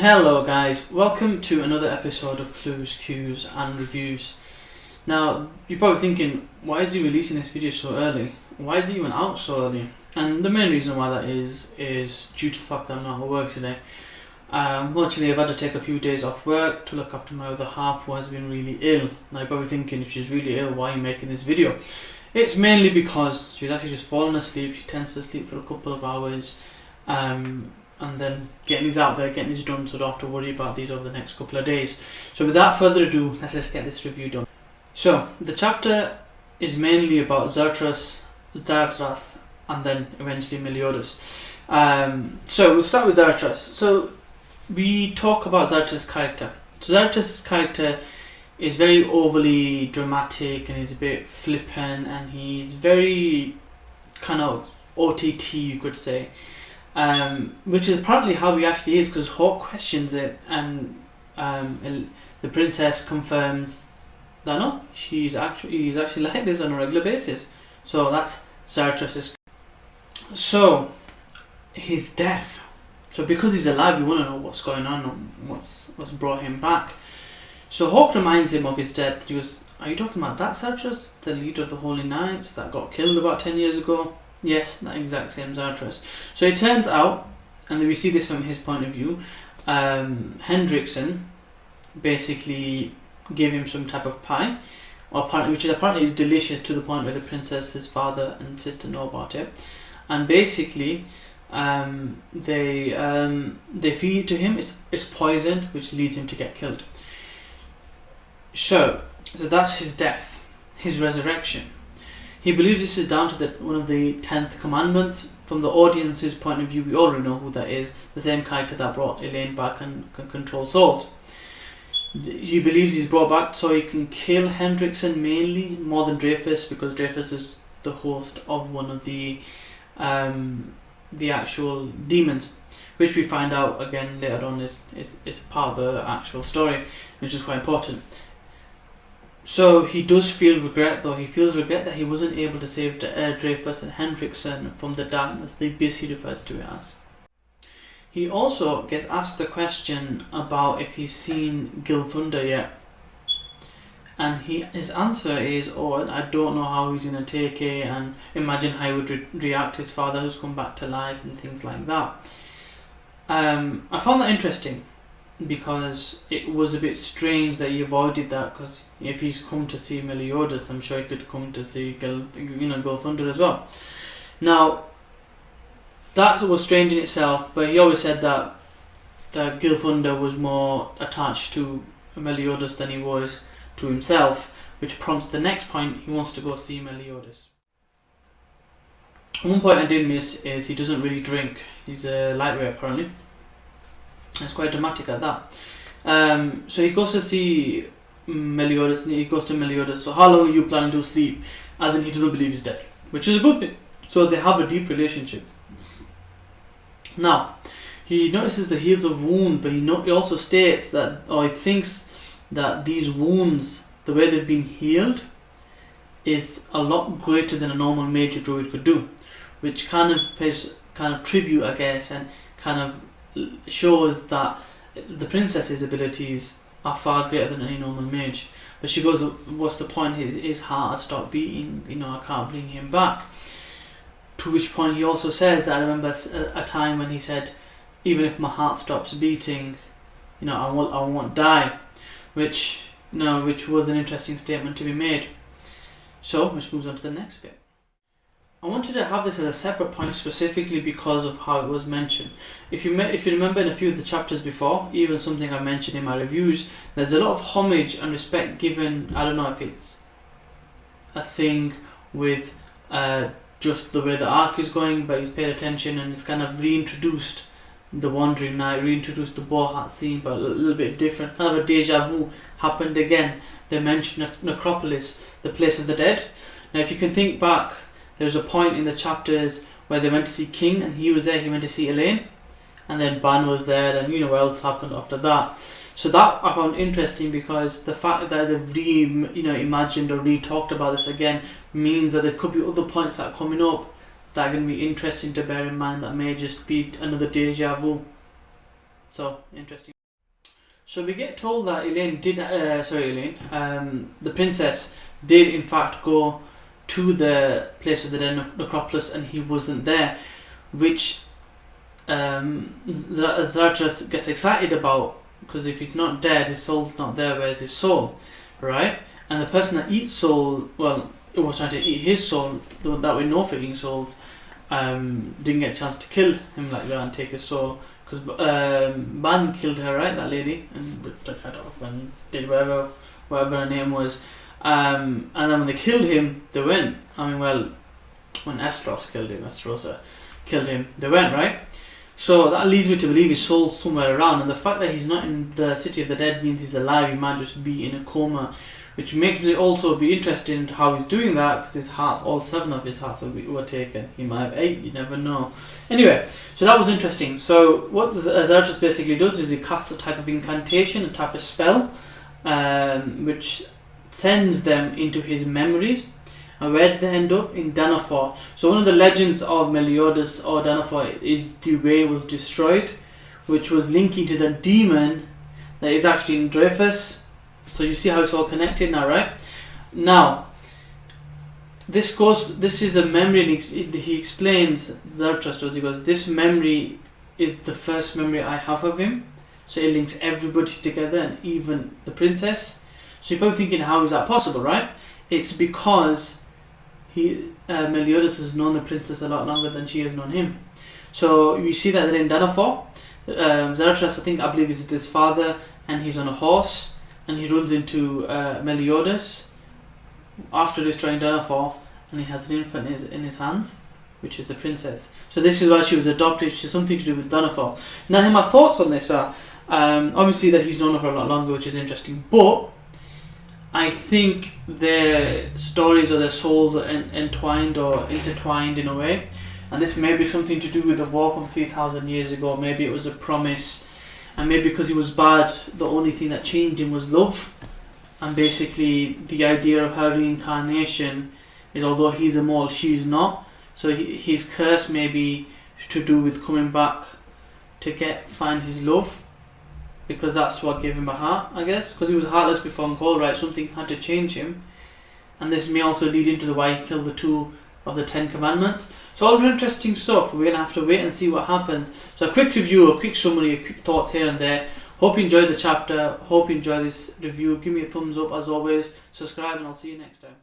Hello guys, welcome to another episode of Clues, Cues and Reviews. Now, you're probably thinking, why is he releasing this video so early? Why is it even out so early? And the main reason why that is due to the fact that I'm not at work today. Unfortunately, I've had to take a few days off work to look after my other half who has been really ill. Now, you're probably thinking, if she's really ill, why are you making this video? It's mainly because she's actually just fallen asleep. She tends to sleep for a couple of hours. And then getting these out there, getting these done, so I don't have to worry about these over the next couple of days. So without further ado, let's just get this review done. So the chapter is mainly about Zaratras, and then eventually Meliodas. So we'll start with Zaratras. So we talk about Zaratras' character. So Zaratras' character is very overly dramatic and he's a bit flippant and he's very kind of OTT, you could say. Which is apparently how he actually is, because Hawk questions it and the princess confirms that no, he's actually like this on a regular basis. So that's Zaratras'. So his death. So because he's alive, you want to know what's going on and what's brought him back. So Hawk reminds him of his death. He goes, "Are you talking about that Zaratras, the leader of the Holy Knights that got killed about 10 years ago?" Yes, that exact same Zaratras. So it turns out, and we see this from his point of view, Hendrickson basically gave him some type of pie, which apparently is delicious to the point where the princess's father and sister know about it. And basically, they feed it to him. It's poisoned, which leads him to get killed. So that's his death, his resurrection. He believes this is down to one of the 10th commandments. From the audience's point of view, we already know who that is. The same character that brought Elaine back and can control souls. He believes he's brought back so he can kill Hendrickson mainly, more than Dreyfus, because Dreyfus is the host of one of the actual demons, which we find out again later on is part of the actual story, which is quite important. So he does feel regret, though. He feels regret that he wasn't able to save Dreyfus and Hendrickson from the darkness, the abyss he refers to it as. He also gets asked the question about if he's seen Gilfunda yet. And his answer is, I don't know how he's going to take it, and imagine how he would react to his father who's come back to life and things like that. I found that interesting, because it was a bit strange that he avoided that, because if he's come to see Meliodas, I'm sure he could come to see Gilfunda as well. Now, that was strange in itself, but he always said that Gilfunda was more attached to Meliodas than he was to himself, which prompts the next point: he wants to go see Meliodas. One point I did miss is he doesn't really drink. He's a lightweight apparently. It's quite dramatic at that. So he goes to see Meliodas, and he goes to Meliodas. So how long are you planning to sleep? As in, he doesn't believe he's dead, which is a good thing. So they have a deep relationship. Now, he notices the heals of wound, but he also states that, or he thinks that these wounds, the way they've been healed, is a lot greater than a normal major druid could do, which kind of pays tribute, I guess, and kind of shows that the princess's abilities are far greater than any normal mage. But she goes, what's the point? His heart has stopped beating, I can't bring him back. To which point he also says that I remember a time when he said, even if my heart stops beating, I won't die, which was an interesting statement to be made. So which moves on to the next bit. I wanted to have this as a separate point specifically because of how it was mentioned. If you remember in a few of the chapters before, even something I mentioned in my reviews, there's a lot of homage and respect given. I don't know if it's a thing with just the way the arc is going, but he's paid attention and it's kind of reintroduced the Wandering Knight, reintroduced the Bohat scene, but a little bit different. Kind of a deja vu happened again. They mentioned Necropolis, the place of the dead. Now if you can think back, there's a point in the chapters where they went to see King and he was there, he went to see Elaine, and then Ban was there, and what else happened after that. So that I found interesting, because the fact that they've imagined or re-talked about this again means that there could be other points that are coming up that are going to be interesting to bear in mind, that may just be another deja vu. So interesting. So we get told that the princess did in fact go to the place of the dead necropolis, and he wasn't there, which Zaratras gets excited about, because if he's not dead, his soul's not there. Where's his soul, right? And the person that eats soul, well, it was trying to eat his soul, that with no fitting souls, didn't get a chance to kill him like that and take his soul, because Ban killed her, right, that lady, and took her head off and did whatever her name was, and then when they killed him, they went. When Estrosa killed him, they went, right? So that leads me to believe his soul's somewhere around, and the fact that he's not in the city of the dead means he's alive. He might just be in a coma, which makes it also be interesting how he's doing that, because all 7 of his hearts were taken. He might have 8, you never know. Anyway, so that was interesting. So what Zaratras basically does is he casts a type of incantation, a type of spell, which sends them into his memories. And where did they end up? In Danafor. So one of the legends of Meliodas or Danafor is the way it was destroyed, which was linking to the demon that is actually in Dreyfus. So you see how it's all connected now, right? Now, this is a memory, and he explains, Zaratras does, he goes, this memory is the first memory I have of him. So it links everybody together, and even the princess. So you're probably thinking, how is that possible, right? It's because Meliodas has known the princess a lot longer than she has known him. So you see that in Danafor, Zaratras, I believe is his father, and he's on a horse, and he runs into Meliodas after destroying Danafor, and he has an infant in his hands, which is the princess. So this is why she was adopted. She has something to do with Danafor. Now, my thoughts on this are, obviously that he's known her for a lot longer, which is interesting, but I think their stories or their souls are entwined or intertwined in a way, and this may be something to do with the war from 3,000 years ago. Maybe it was a promise, and maybe because he was bad, the only thing that changed him was love. And basically the idea of her reincarnation is, although he's a mole, she's not, so his curse may be to do with coming back to find his love, because that's what gave him a heart, I guess, because he was heartless before and cold, right? Something had to change him, and this may also lead into why he killed the 2 of the 10 commandments. So all interesting stuff. We're going to have to wait and see what happens. So a quick review, a quick summary, a quick thoughts here and there. Hope you enjoyed the chapter, hope you enjoyed this review. Give me a thumbs up as always, subscribe, and I'll see you next time.